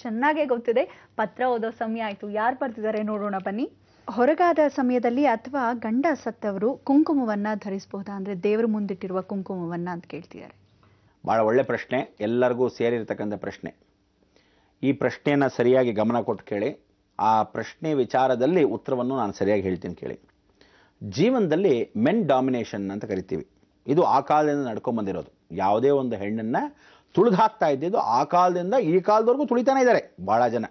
ಚೆನ್ನಾಗೇ ಗೊತ್ತಿದೆ. ಪತ್ರ ಓದೋ ಸಮಯ ಆಯ್ತು. ಯಾರು ಬರ್ತಿದ್ದಾರೆ ನೋಡೋಣ ಬನ್ನಿ. ಹೊರಗಾದ ಸಮಯದಲ್ಲಿ ಅಥವಾ ಗಂಡ ಸತ್ತವರು ಕುಂಕುಮವನ್ನ ಧರಿಸಬಹುದಾ, ಅಂದ್ರೆ ದೇವರ ಮುಂದಿಟ್ಟಿರುವ ಕುಂಕುಮವನ್ನ ಅಂತ ಕೇಳ್ತಿದ್ದಾರೆ. ಬಹಳ ಒಳ್ಳೆ ಪ್ರಶ್ನೆ, ಎಲ್ಲರಿಗೂ ಸೇರಿರ್ತಕ್ಕಂಥ ಪ್ರಶ್ನೆ. ಈ ಪ್ರಶ್ನೆಯನ್ನು ಸರಿಯಾಗಿ ಗಮನ ಕೊಟ್ಟು ಕೇಳಿ. ಆ ಪ್ರಶ್ನೆ ವಿಚಾರದಲ್ಲಿ ಉತ್ತರವನ್ನು ನಾನು ಸರಿಯಾಗಿ ಹೇಳ್ತೀನಿ ಕೇಳಿ. ಜೀವನದಲ್ಲಿ ಮೆನ್ ಡಾಮಿನೇಷನ್ ಅಂತ ಕರಿತೀವಿ. ಇದು ಆ ಕಾಲದಿಂದ ನಡ್ಕೊಂಬಂದಿರೋದು. ಯಾವುದೇ ಒಂದು ಹೆಣ್ಣನ್ನು ತುಳಿದು ಹಾಕ್ತಾ ಇದ್ದಿದ್ದು ಆ ಕಾಲದಿಂದ ಈ ಕಾಲದವರೆಗೂ ತುಳಿತಾನೆ ಇದ್ದಾರೆ ಭಾಳ ಜನ.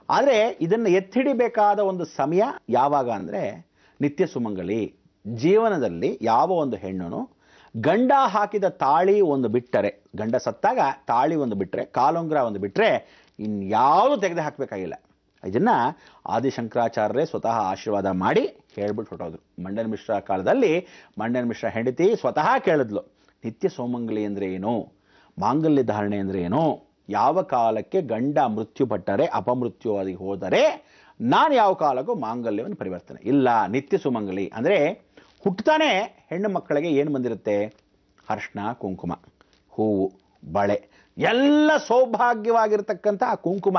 ಆದರೆ ಇದನ್ನು ಎತ್ತಿಡಿಬೇಕಾದ ಒಂದು ಸಮಯ ಯಾವಾಗ ಅಂದರೆ ನಿತ್ಯ ಸುಮಂಗಲಿ. ಜೀವನದಲ್ಲಿ ಯಾವ ಒಂದು ಹೆಣ್ಣು ಗಂಡ ಹಾಕಿದ ತಾಳಿ ಒಂದು ಬಿಟ್ಟರೆ, ಗಂಡ ಸತ್ತಾಗ ತಾಳಿ ಒಂದು ಬಿಟ್ಟರೆ, ಕಾಲುಂಗುರ ಒಂದು ಬಿಟ್ಟರೆ ಇನ್ಯಾವುದು ತೆಗೆದು ಹಾಕಬೇಕಾಗಿಲ್ಲ. ಇದನ್ನು ಆದಿಶಂಕರಾಚಾರ್ಯರೇ ಸ್ವತಃ ಆಶೀರ್ವಾದ ಮಾಡಿ ಹೇಳ್ಬಿಟ್ಟು ಹೊಟ್ಟೋದ್ರು. ಮಂಡನ ಮಿಶ್ರ ಕಾಲದಲ್ಲಿ ಮಂಡನ ಮಿಶ್ರ ಹೆಂಡತಿ ಸ್ವತಃ ಕೇಳಿದ್ಲು, ನಿತ್ಯ ಸೋಮಂಗಲಿ ಅಂದರೆ ಏನು, ಮಾಂಗಲ್ಯ ಧಾರಣೆ ಅಂದರೆ ಏನು, ಯಾವ ಕಾಲಕ್ಕೆ ಗಂಡ ಮೃತ್ಯು ಪಟ್ಟರೆ ಅಪಮೃತ್ಯುವಾಗಿ ಹೋದರೆ ನಾನು ಯಾವ ಕಾಲಕ್ಕೂ ಮಾಂಗಲ್ಯವನ್ನು ಪರಿವರ್ತನೆ ಇಲ್ಲ. ನಿತ್ಯ ಸುಮಂಗಲಿ ಅಂದರೆ ಹುಟ್ಟುತ್ತಾನೆ ಹೆಣ್ಣು ಮಕ್ಕಳಿಗೆ ಏನು ಬಂದಿರುತ್ತೆ? ಅರ್ಶಿನ, ಕುಂಕುಮ, ಹೂವು, ಬಳೆ, ಎಲ್ಲ ಸೌಭಾಗ್ಯವಾಗಿರ್ತಕ್ಕಂಥ ಆ ಕುಂಕುಮ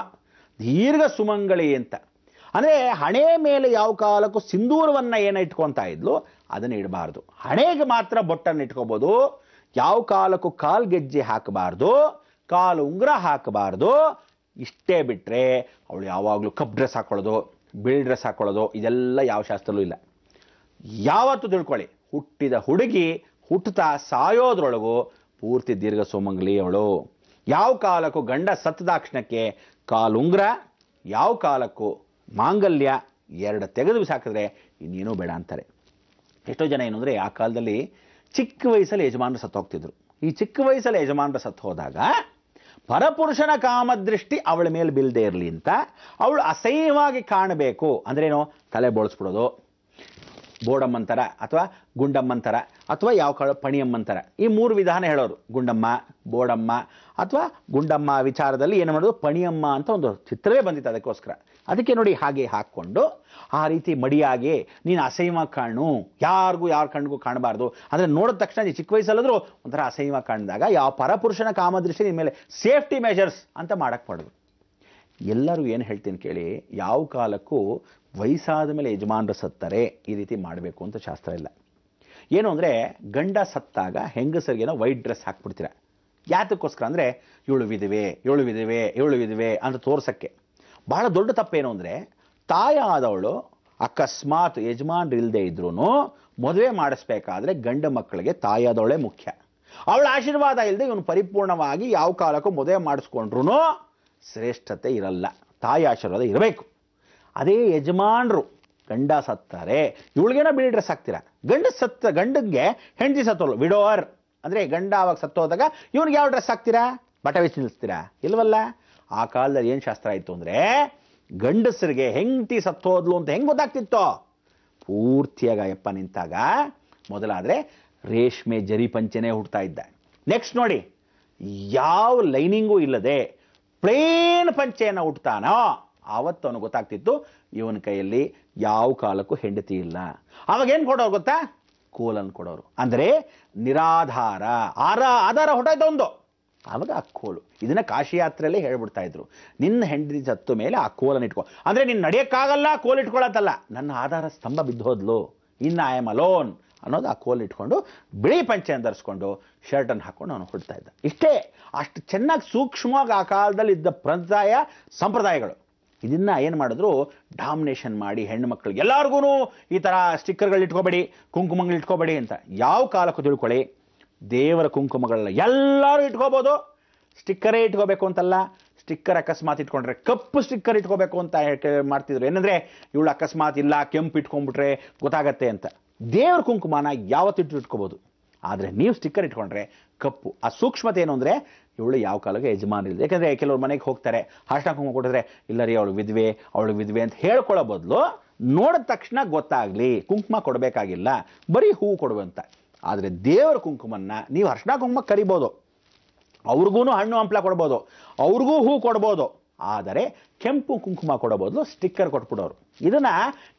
ದೀರ್ಘ ಸುಮಂಗಳಿ ಅಂತ. ಅಂದರೆ ಹಣೆ ಮೇಲೆ ಯಾವ ಕಾಲಕ್ಕೂ ಸಿಂಧೂರವನ್ನು ಏನು ಇಟ್ಕೊತಾ ಇದ್ಲು ಅದನ್ನು ಇಡಬಾರ್ದು. ಹಣೆಗೆ ಮಾತ್ರ ಬೊಟ್ಟನ್ನು ಇಟ್ಕೋಬೋದು. ಯಾವ ಕಾಲಕ್ಕೂ ಕಾಲು ಗೆಜ್ಜೆ ಹಾಕಬಾರ್ದು, ಕಾಲು ಉಂಗುರ ಹಾಕಬಾರ್ದು. ಇಷ್ಟೇ ಬಿಟ್ಟರೆ ಅವಳು ಯಾವಾಗಲೂ ಕಪ್ ಡ್ರೆಸ್ ಹಾಕೊಳ್ಳೋದು, ಬಿಳಿ ಡ್ರೆಸ್ ಹಾಕೊಳ್ಳೋದು ಇದೆಲ್ಲ ಯಾವ ಶಾಸ್ತ್ರಲ್ಲೂ ಇಲ್ಲ. ಯಾವತ್ತೂ ತಿಳ್ಕೊಳ್ಳಿ, ಹುಟ್ಟಿದ ಹುಡುಗಿ ಹುಟ್ಟುತ್ತಾ ಸಾಯೋದ್ರೊಳಗೂ ಪೂರ್ತಿ ದೀರ್ಘ ಸುಮಂಗಲಿ ಅವಳು. ಯಾವ ಕಾಲಕ್ಕೂ ಗಂಡ ಸತ್ತದಾಕ್ಷಣಕ್ಕೆ ಕಾಲುಂಗುರ, ಯಾವ ಕಾಲಕ್ಕೂ ಮಾಂಗಲ್ಯ ಎರಡು ತೆಗೆದು ಬಿಸಾಕಿದ್ರೆ ಇನ್ನೇನೂ ಬೇಡ ಅಂತಾರೆ. ಎಷ್ಟೋ ಜನ ಏನು ಅಂದರೆ ಆ ಕಾಲದಲ್ಲಿ ಚಿಕ್ಕ ವಯಸ್ಸಲ್ಲಿ ಯಜಮಾನರು ಸತ್ತು ಹೋಗ್ತಿದ್ರು. ಈ ಚಿಕ್ಕ ವಯಸ್ಸಲ್ಲಿ ಯಜಮಾನರು ಸತ್ತು ಹೋದಾಗ ಪರಪುರುಷನ ಕಾಮದೃಷ್ಟಿ ಅವಳ ಮೇಲೆ ಬೀಳದೆ ಇರಲಿ ಅಂತ ಅವಳು ಅಸಹ್ಯವಾಗಿ ಕಾಣಬೇಕು ಅಂದ್ರೇನೋ ತಲೆ ಬೋಳಿಸ್ಬಿಡೋದು, ಬೋಡಮ್ಮಂತರ ಅಥವಾ ಗುಂಡಮ್ಮಂತರ ಅಥವಾ ಯಾವ ಕಾಲ ಪಣಿಯಮ್ಮಂತರ, ಈ ಮೂರು ವಿಧಾನ ಹೇಳೋರು. ಗುಂಡಮ್ಮ, ಬೋಡಮ್ಮ ಅಥವಾ ಗುಂಡಮ್ಮ ವಿಚಾರದಲ್ಲಿ ಏನು ಮಾಡೋದು, ಪಣಿಯಮ್ಮ ಅಂತ ಒಂದು ಚಿತ್ರವೇ ಬಂದಿತ್ತು ಅದಕ್ಕೋಸ್ಕರ. ಅದಕ್ಕೆ ನೋಡಿ ಹಾಗೆ ಹಾಕ್ಕೊಂಡು ಆ ರೀತಿ ಮಡಿಯಾಗಿ ನೀನು ಅಸಹ್ಯವಾಗಿ ಕಾಣು, ಯಾರಿಗೂ ಯಾರ ಕಣ್ಣಿಗೂ ಕಾಣಬಾರ್ದು. ಅಂದರೆ ನೋಡಿದ ತಕ್ಷಣ ನೀನು ಚಿಕ್ಕ ವಯಸ್ಸಲ್ಲಾದರೂ ಒಂಥರ ಅಸಹ್ಯವಾಗಿ ಕಾಣಿದಾಗ ಯಾವ ಪರಪುರುಷನ ಕಾಮದೃಷ್ಟಿ ನಿಮ್ಮ ಮೇಲೆ ಸೇಫ್ಟಿ ಮೆಷರ್ಸ್ ಅಂತ ಮಾಡಕ್ಕೆ ಮಾಡೋದು. ಎಲ್ಲರೂ ಏನು ಹೇಳ್ತೀನಿ ಕೇಳಿ, ಯಾವ ಕಾಲಕ್ಕೂ ವಯಸ್ಸಾದ ಮೇಲೆ ಯಜಮಾನರು ಸತ್ತಾರೆ ಈ ರೀತಿ ಮಾಡಬೇಕು ಅಂತ ಶಾಸ್ತ್ರ ಇಲ್ಲ. ಏನು ಅಂದರೆ ಗಂಡ ಸತ್ತಾಗ ಹೆಂಗಸರಿಗೇನೋ ವೈಟ್ ಡ್ರೆಸ್ ಹಾಕ್ಬಿಡ್ತೀರ. ಯಾತಕ್ಕೋಸ್ಕರ ಅಂದರೆ ಇವಳು ವಿಧವೆ, ಇವಳು ವಿಧವೆ, ಇವಳು ವಿಧವೆ ಅಂತ ತೋರ್ಸೋಕ್ಕೆ. ಭಾಳ ದೊಡ್ಡ ತಪ್ಪೇನು ಅಂದರೆ ತಾಯಾದವಳು ಅಕಸ್ಮಾತ್ ಯಜಮಾನ್ರು ಇಲ್ಲದೆ ಇದ್ರೂ ಮದುವೆ ಮಾಡಿಸ್ಬೇಕಾದ್ರೆ ಗಂಡ ಮಕ್ಕಳಿಗೆ ತಾಯಾದವಳೇ ಮುಖ್ಯ. ಅವಳ ಆಶೀರ್ವಾದ ಇಲ್ಲದೆ ಇವನು ಪರಿಪೂರ್ಣವಾಗಿ ಯಾವ ಕಾಲಕ್ಕೂ ಮದುವೆ ಮಾಡಿಸ್ಕೊಂಡ್ರೂ ಶ್ರೇಷ್ಠತೆ ಇರಲ್ಲ. ತಾಯಿ ಆಶೀರ್ವಾದ ಇರಬೇಕು. ಅದೇ ಯಜಮಾನರು ಗಂಡ ಸತ್ತಾರೆ, ಇವಳಿಗೇನೋ ಬಿಳಿ ಡ್ರೆಸ್ ಹಾಕ್ತೀರಾ. ಗಂಡಂಗೆ ಹೆಂಡತಿ ಸತ್ತೋಳು ವಿಡೋವರ್ ಅಂದರೆ ಗಂಡ ಆವಾಗ ಸತ್ತೋದಾಗ ಇವನಿಗೆ ಯಾವ ಡ್ರೆಸ್ ಹಾಕ್ತೀರಾ? ಬಟ್ಟೆ ಬಿಚ್ಚಿ ನಿಲ್ಲಿಸ್ತೀರಾ? ಇಲ್ವಲ್ಲ. ಆ ಕಾಲದಲ್ಲಿ ಏನು ಶಾಸ್ತ್ರ ಆಯಿತು ಅಂದರೆ ಗಂಡಸರಿಗೆ ಹೆಂಡತಿ ಸತ್ತೋದ್ಲು ಅಂತ ಹೆಂಗೆ ಗೊತ್ತಾಗ್ತಿತ್ತೋ, ಪೂರ್ತಿಯಾಗ ಅಯ್ಯಪ್ಪ ನಿಂತಾಗ ಮೊದಲಾದರೆ ರೇಷ್ಮೆ ಜರಿ ಪಂಚೆನೇ ಹುಡ್ತಾ ಇದ್ದ. ನೆಕ್ಸ್ಟ್ ನೋಡಿ, ಯಾವ ಲೈನಿಂಗೂ ಇಲ್ಲದೆ ಪ್ಲೇನ್ ಪಂಚೆಯನ್ನು ಹುಡ್ತಾನೋ ಆವತ್ತು ಅವನು ಗೊತ್ತಾಗ್ತಿತ್ತು ಇವನ ಕೈಯಲ್ಲಿ ಯಾವ ಕಾಲಕ್ಕೂ ಹೆಂಡತಿ ಇಲ್ಲ. ಅವಾಗೇನು ಕೊಡೋರು ಗೊತ್ತಾ? ಕೋಲನ್ನು ಕೊಡೋರು. ಅಂದರೆ ನಿರಾಧಾರ, ಆಧಾರ ಹೊಟ್ಟೋಯ್ತು ಒಂದು. ಆವಾಗ ಆ ಕೋಲು, ಇದನ್ನ ಕಾಶಿ ಯಾತ್ರೆಯಲ್ಲೇ ಹೇಳ್ಬಿಡ್ತಾ ಇದ್ರು. ನಿನ್ನ ಹೆಂಡತಿ ಸತ್ತು ಮೇಲೆ ಆ ಕೋಲನ್ನು ಇಟ್ಕೊ, ಅಂದರೆ ನೀನು ನಡೆಯೋಕ್ಕಾಗಲ್ಲ ಕೋಲ್ ಇಟ್ಕೊಳ್ಳತ್ತಲ್ಲ, ನನ್ನ ಆಧಾರ ಸ್ತಂಭ ಬಿದ್ದೋದ್ಲು, ಇನ್ನು ಐ ಆಮ್ ಅಲೋನ್ ಅನ್ನೋದು. ಆ ಕೋಲ್ ಇಟ್ಕೊಂಡು ಬಿಳಿ ಪಂಚೆಯನ್ನು ಧರಿಸ್ಕೊಂಡು ಶರ್ಟನ್ನು ಹಾಕ್ಕೊಂಡು ಅವನು ಹೊಡ್ತಾ ಇದ್ದ. ಇಷ್ಟೇ, ಅಷ್ಟು ಚೆನ್ನಾಗಿ ಸೂಕ್ಷ್ಮವಾಗಿ ಆ ಕಾಲದಲ್ಲಿ ಇದ್ದ ಸಂಪ್ರದಾಯಗಳು. ಇದನ್ನ ಏನು ಮಾಡಿದ್ರು, ಡಾಮಿನೇಷನ್ ಮಾಡಿ ಹೆಣ್ಣು ಮಕ್ಕಳಿಗೆ ಎಲ್ಲರಿಗೂ ಈ ಥರ ಸ್ಟಿಕ್ಕರ್ಗಳು ಇಟ್ಕೋಬೇಡಿ, ಕುಂಕುಮಗಳು ಇಟ್ಕೋಬೇಡಿ ಅಂತ. ಯಾವ ಕಾಲಕ್ಕೂ ತಿಳ್ಕೊಳ್ಳಿ, ದೇವರ ಕುಂಕುಮಗಳನ್ನ ಎಲ್ಲರೂ ಇಟ್ಕೋಬೋದು, ಸ್ಟಿಕ್ಕರೇ ಇಟ್ಕೋಬೇಕು ಅಂತಲ್ಲ. ಸ್ಟಿಕ್ಕರ್ ಅಕಸ್ಮಾತ್ ಇಟ್ಕೊಂಡ್ರೆ ಕಪ್ಪು ಸ್ಟಿಕ್ಕರ್ ಇಟ್ಕೋಬೇಕು ಅಂತ ಮಾಡ್ತಿದ್ರು. ಏನಂದರೆ ಇವಳು ಅಕಸ್ಮಾತ್ ಇಲ್ಲ ಕೆಂಪು ಇಟ್ಕೊಂಡ್ಬಿಟ್ರೆ ಗೊತ್ತಾಗತ್ತೆ ಅಂತ. ದೇವರ ಕುಂಕುಮನ ಯಾವತ್ತಿಟ್ಟು ಇಟ್ಕೋಬೋದು, ಆದರೆ ನೀವು ಸ್ಟಿಕ್ಕರ್ ಇಟ್ಕೊಂಡ್ರೆ ಕಪ್ಪು. ಆ ಸೂಕ್ಷ್ಮತೆ ಏನು ಅಂದರೆ ಇವಳು ಯಾವ ಕಾಲಕ್ಕೆ ಯಜಮಾನ ಇಲ್ಲ. ಯಾಕಂದರೆ ಕೆಲವ್ರು ಮನೆಗೆ ಹೋಗ್ತಾರೆ, ಅರ್ಶಿನ ಕುಂಕುಮ ಕೊಟ್ಟಿದ್ರೆ ಇಲ್ಲ ರೀ ಅವಳು ವಿಧವೆ ಅಂತ ಹೇಳ್ಕೊಳ್ಳೋ ಬದಲು ನೋಡಿದ ತಕ್ಷಣ ಗೊತ್ತಾಗಲಿ ಕುಂಕುಮ ಕೊಡಬೇಕಾಗಿಲ್ಲ, ಬರೀ ಹೂವು ಕೊಡುವಂತ. ಆದರೆ ದೇವರ ಕುಂಕುಮನ್ನ ನೀವು ಅರ್ಶಿನ ಕುಂಕುಮ ಕರಿಬೋದು, ಅವ್ರಿಗೂ ಹಣ್ಣು ಹಂಪಲ ಕೊಡ್ಬೋದು, ಅವ್ರಿಗೂ ಹೂ ಕೊಡ್ಬೋದು. ಆದರೆ ಕೆಂಪು ಕುಂಕುಮ ಕೊಡೋ ಬದಲು ಸ್ಟಿಕ್ಕರ್ ಕೊಟ್ಬಿಡೋರು. ಇದನ್ನ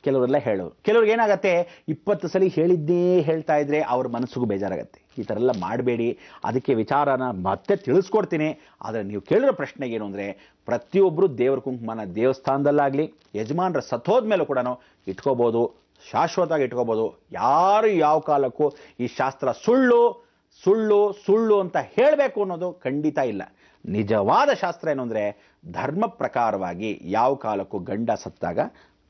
ಕೆಲವರೆಲ್ಲ ಹೇಳೋರು. ಕೆಲವ್ರಿಗೆ ಏನಾಗತ್ತೆ, 20 ಸಲ ಹೇಳಿದ್ದೇ ಹೇಳ್ತಾ ಇದ್ರೆ ಅವ್ರ ಮನಸ್ಸಿಗೂ ಬೇಜಾರಾಗತ್ತೆ. ಈ ಥರ ಎಲ್ಲ ಮಾಡಬೇಡಿ. ಅದಕ್ಕೆ ವಿಚಾರನ ಮತ್ತೆ ತಿಳಿಸ್ಕೊಡ್ತೀನಿ. ಆದರೆ ನೀವು ಕೇಳಿರೋ ಪ್ರಶ್ನೆಗೆ ಏನು ಅಂದರೆ, ಪ್ರತಿಯೊಬ್ಬರು ದೇವರ ಕುಂಕುಮನ ದೇವಸ್ಥಾನದಲ್ಲಾಗಲಿ ಯಜಮಾನರ ಸತ್ತೋದ್ಮೇಲೂ ಕೂಡ ಇಟ್ಕೋಬೋದು, ಶಾಶ್ವತವಾಗಿ ಇಟ್ಕೋಬೋದು. ಯಾರು ಯಾವ ಕಾಲಕ್ಕೂ ಈ ಶಾಸ್ತ್ರ ಸುಳ್ಳು ಸುಳ್ಳು ಸುಳ್ಳು ಅಂತ ಹೇಳಬೇಕು ಅನ್ನೋದು ಖಂಡಿತ ಇಲ್ಲ. ನಿಜವಾದ ಶಾಸ್ತ್ರ ಏನು ಅಂದರೆ, ಧರ್ಮ ಪ್ರಕಾರವಾಗಿ ಯಾವ ಕಾಲಕ್ಕೂ ಗಂಡ ಸತ್ತಾಗ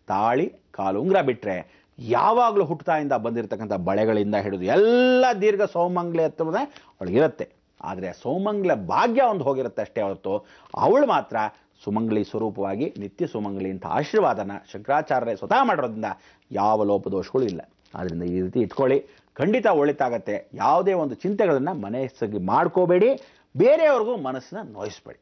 ತಾಳಿ ಕಾಲುಂಗ್ರ ಬಿಟ್ಟರೆ ಯಾವಾಗಲೂ ಹುಟ್ಟುತ್ತಾಯಿಂದ ಬಂದಿರತಕ್ಕಂಥ ಬಳೆಗಳಿಂದ ಹಿಡಿದು ಎಲ್ಲ ದೀರ್ಘ ಸೌಮಂಗ್ಲೆ ಹತ್ತದ ಅವಳಿಗಿರುತ್ತೆ. ಆದರೆ ಸೌಮಂಗ್ಲ ಭಾಗ್ಯ ಒಂದು ಹೋಗಿರುತ್ತೆ ಅಷ್ಟೇ ಹೊರತು ಅವಳು ಮಾತ್ರ ಸುಮಂಗಲಿ ಸ್ವರೂಪವಾಗಿ ನಿತ್ಯ ಸುಮಂಗಲಿ ಅಂತ ಆಶೀರ್ವಾದನ ಶಂಕರಾಚಾರ್ಯ ಸ್ವತಃ ಮಾಡಿರೋದ್ರಿಂದ ಯಾವ ಲೋಪದೋಷಗಳು ಇಲ್ಲ. ಆದ್ದರಿಂದ ಈ ರೀತಿ ಇಟ್ಕೊಳ್ಳಿ, ಖಂಡಿತ ಒಳಿತಾಗತ್ತೆ. ಯಾವುದೇ ಒಂದು ಚಿಂತೆಗಳನ್ನು ಮನಸ್ಸಿಗೆ ಮಾಡ್ಕೋಬೇಡಿ, ಬೇರೆಯವ್ರಿಗೂ ಮನಸ್ಸನ್ನ ನೋಯಿಸ್ಬೇಡಿ.